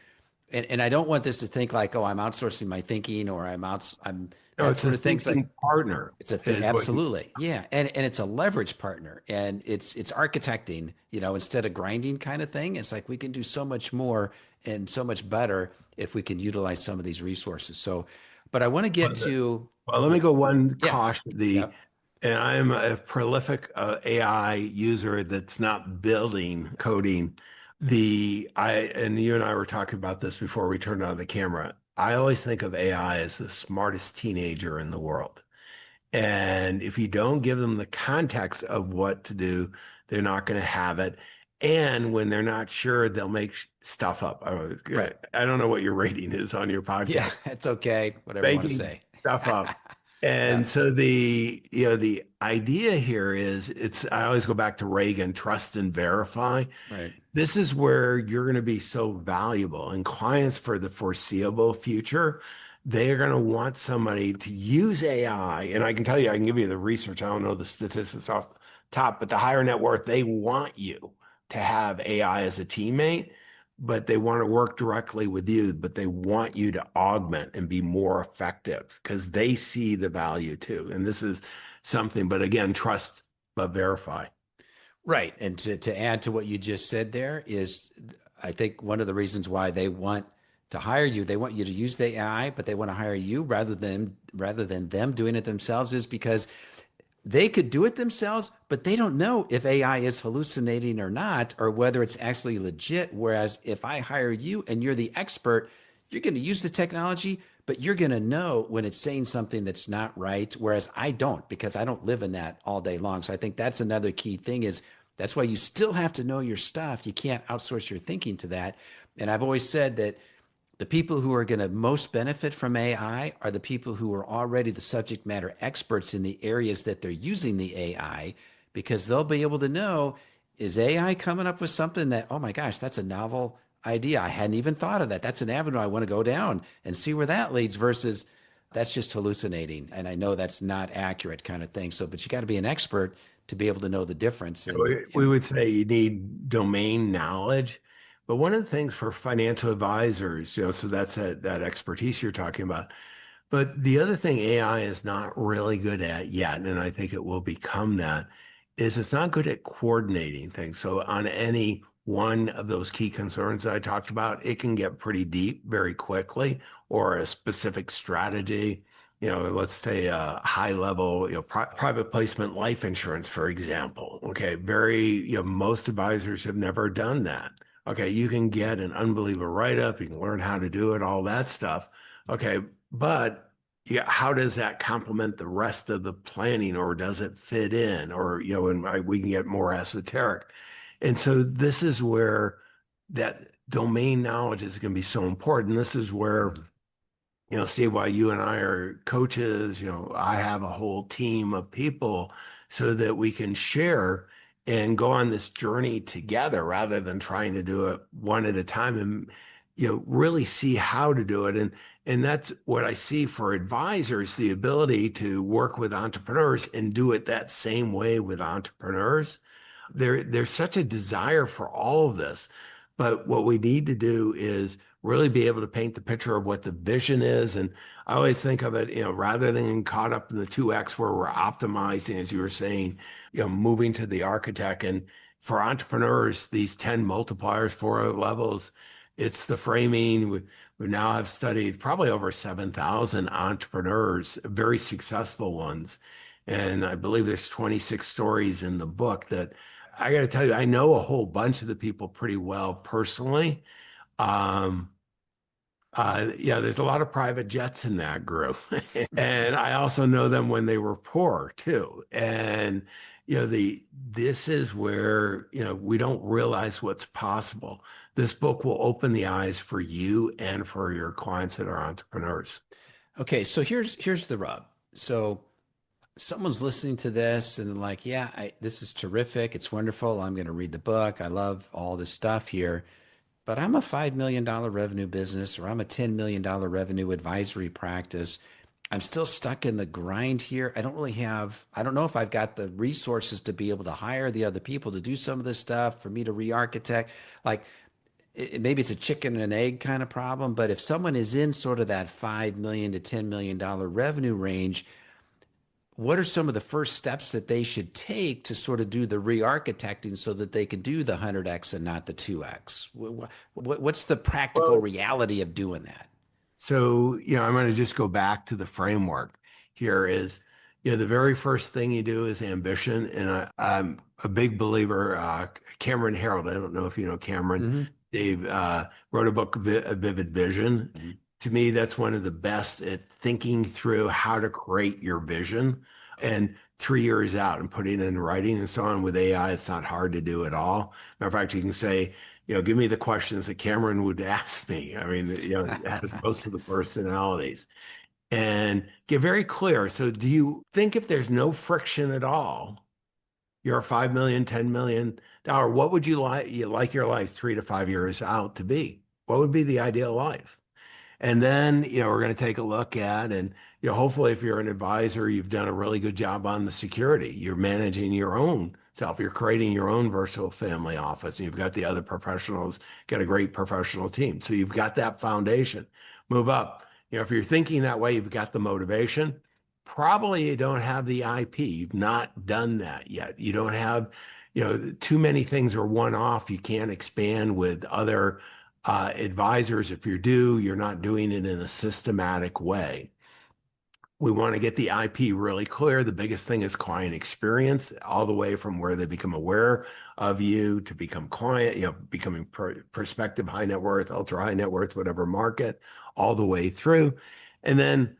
and I don't want this to think like, oh, I'm outsourcing my thinking or I'm No, that it's a sort of things like thinking partner it's a thing. is what you, Absolutely. Yeah. And it's a leverage partner and it's architecting, instead of grinding kind of thing. It's like we can do so much more and so much better if we can utilize some of these resources. So, but I want to get to, well, let me go one yeah. caution. Yeah. And I am a prolific AI user that's not building coding. And you and I were talking about this before we turned on the camera. I always think of AI as the smartest teenager in the world. And if you don't give them the context of what to do, they're not going to have it. And when they're not sure, they'll make stuff up. Right. I don't know what your rating is on your Yeah, podcast. it's okay. Whatever you want to Making say. stuff up. Yeah, And so the idea here is I always go back to Reagan, trust and verify. right. This is where you're going to be so valuable. And clients for the foreseeable future, they are going to want somebody to use AI. And I can tell you, I can give you the research. I don't know the statistics off the top, but the higher net worth, they want you to have AI as a teammate, but they want to work directly with you, but they want you to augment and be more effective because they see the value too. And this is something, but again, trust but verify. Right. And to add to what you just said there is, I think one of the reasons why they want to hire you, they want you to use the AI, but they want to hire you rather than them doing it themselves is because they could do it themselves, but they don't know if AI is hallucinating or not, or whether it's actually legit. Whereas if I hire you and you're the expert, you're going to use the technology, but you're going to know when it's saying something that's not right. Whereas I don't, because I don't live in that all day long. So I think that's another key thing is that's why you still have to know your stuff. You can't outsource your thinking to that. And I've always said that the people who are going to most benefit from AI are the people who are already the subject matter experts in the areas that they're using the AI, because they'll be able to know, is AI coming up with something that, oh my gosh, that's a novel idea. I hadn't even thought of that. That's an avenue I want to go down and see where that leads versus that's just hallucinating. And I know that's not accurate kind of thing. So, but you got to be an expert to be able to know the difference. And We would say you need domain knowledge. But one of the things for financial advisors, so that's that expertise you're talking about. But the other thing AI is not really good at yet, and I think it will become that, is it's not good at coordinating things. So on any one of those key concerns that I talked about, it can get pretty deep very quickly, or a specific strategy. Let's say a high level, private placement life insurance, for example. Okay, most advisors have never done that. Okay, you can get an unbelievable write-up, you can learn how to do it, all that stuff. Okay, but yeah, how does that complement the rest of the planning, or does it fit in? Or, and we can get more esoteric. And so this is where that domain knowledge is going to be so important. This is where, Steve, while you and I are coaches, I have a whole team of people so that we can share and go on this journey together rather than trying to do it one at a time and, really see how to do it. And that's what I see for advisors, the ability to work with entrepreneurs and do it that same way with entrepreneurs. There's such a desire for all of this. But what we need to do is really be able to paint the picture of what the vision is. And I always think of it, rather than caught up in the 2X where we're optimizing, as you were saying, moving to the architect. And for entrepreneurs, these 10 multipliers, 4 levels, it's the framing. We now have studied probably over 7,000 entrepreneurs, very successful ones. And I believe there's 26 stories in the book that I got to tell you, I know a whole bunch of the people pretty well personally. Um, yeah, there's a lot of private jets in that group. And I also know them when they were poor too. And this is where, we don't realize what's possible. This book will open the eyes for you and for your clients that are entrepreneurs. okay, so here's the rub. So someone's listening to this and like, yeah, this is terrific. It's wonderful. I'm going to read the book. I love all this stuff here. But I'm a $5 million revenue business, or I'm a $10 million revenue advisory practice. I'm still stuck in the grind here. I don't know if I've got the resources to be able to hire the other people to do some of this stuff for me to re-architect. Like maybe it's a chicken and an egg kind of problem, but if someone is in sort of that $5 million to $10 million revenue range, what are some of the first steps that they should take to sort of do the re-architecting so that they can do the 100x and not the 2x? What's the practical Well, reality of doing that? so, I'm going to just go back to the framework here is, the very first thing you do is ambition. And I'm a big believer, Cameron Harold, I don't know if you know Cameron, Hmm. Dave, wrote a book, A Vivid Vision. Hmm. To me, that's one of the best at thinking through how to create your vision. and 3 years out and putting it in writing and so on. With AI, it's not hard to do at all. Matter of fact, you can say, give me the questions that Cameron would ask me. I mean, it has most of the personalities and get very clear. So do you think if there's no friction at all, you're a 5 million, $10 million, what would you like your life 3 to 5 years out to be? What would be the ideal life? And then, we're going to take a look at, and, hopefully if you're an advisor, you've done a really good job on the security. You're managing your own self. You're creating your own virtual family office, and you've got the other professionals, got a great professional team. So you've got that foundation. Move up. If you're thinking that way, you've got the motivation. Probably you don't have the IP. You've not done that yet. You don't have, too many things are one off. You can't expand with other advisors. If you do, you're not doing it in a systematic way. We want to get the IP really clear. The biggest thing is client experience, all the way from where they become aware of you to become client, becoming prospective high net worth, ultra high net worth, whatever market, all the way through. And then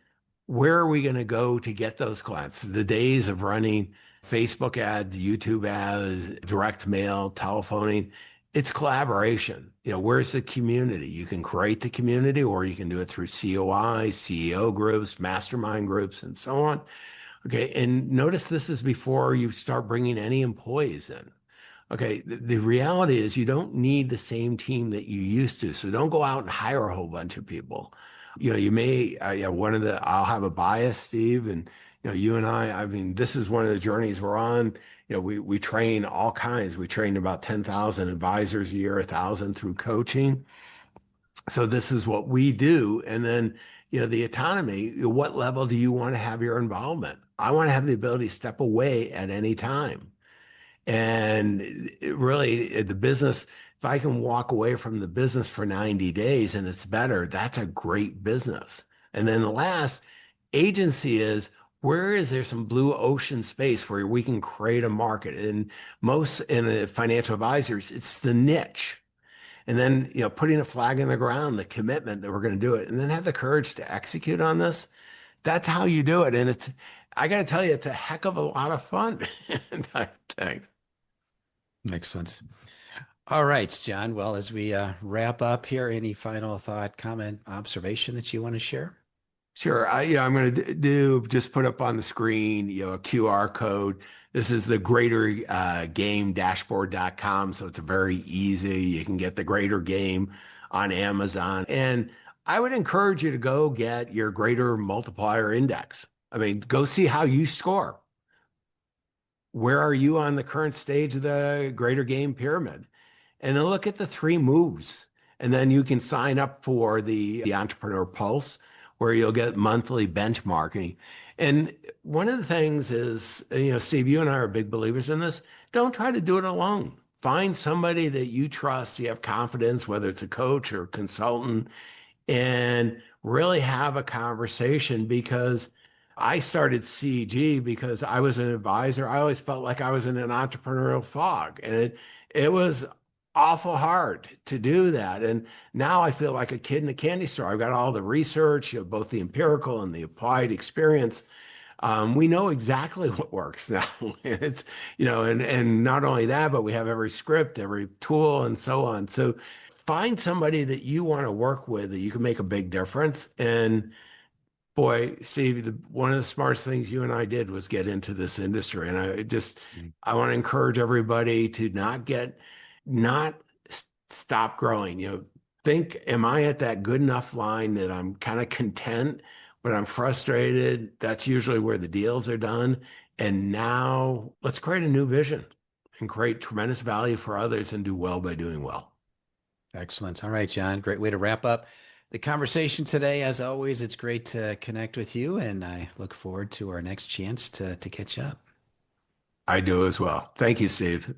where are we going to go to get those clients? The days of running Facebook ads, YouTube ads, direct mail, telephoning, it's collaboration. Where's the community? You can create the community, or you can do it through COI, CEO groups, mastermind groups, and so on. Okay. And notice this is before you start bringing any employees in. Okay. The reality is you don't need the same team that you used to. So don't go out and hire a whole bunch of people. You may, I'll have a bias, Steve, and, you and I mean, this is one of the journeys we're on. We train all kinds. We train about 10,000 advisors a year, 1,000 through coaching. So this is what we do. And then, the autonomy, what level do you want to have your involvement? I want to have the ability to step away at any time. And really, the business, if I can walk away from the business for 90 days and it's better, that's a great business. And then the last, agency is, where is there some blue ocean space where we can create a market? And most in the financial advisors, it's the niche. And then, putting a flag in the ground, the commitment that we're going to do it, and then have the courage to execute on this. That's how you do it. And I got to tell you, it's a heck of a lot of fun. I think. Excellent. All right, John. Well, as we wrap up here, any final thought, comment, observation that you want to share? Sure. I'm going to just put up on the screen, a QR code. This is the greater game dashboard.com. So it's very easy. You can get the greater game on Amazon. And I would encourage you to go get your greater multiplier index. I mean, go see how you score. Where are you on the current stage of the greater game pyramid? And then look at the 3 moves. And then you can sign up for the Entrepreneur Pulse, where you'll get monthly benchmarking. And one of the things is, Steve, you and I are big believers in this. Don't try to do it alone. Find somebody that you trust, you have confidence, whether it's a coach or a consultant, and really have a conversation. Because I started CG because I was an advisor. I always felt like I was in an entrepreneurial fog, and it was awful hard to do that. And now I feel like a kid in a candy store. I've got all the research, both the empirical and the applied experience. We know exactly what works now. It's, and not only that, but we have every script, every tool, and so on. So find somebody that you want to work with, that you can make a big difference. And boy, Steve, one of the smartest things you and I did was get into this industry. And I want to encourage everybody to not stop growing. Think, am I at that good enough line that I'm kind of content, but I'm frustrated? That's usually where the deals are done. And now let's create a new vision and create tremendous value for others and do well by doing well. Excellent. All right, John. Great way to wrap up the conversation today. As always, it's great to connect with you, and I look forward to our next chance to catch up. I do as well. Thank you, Steve.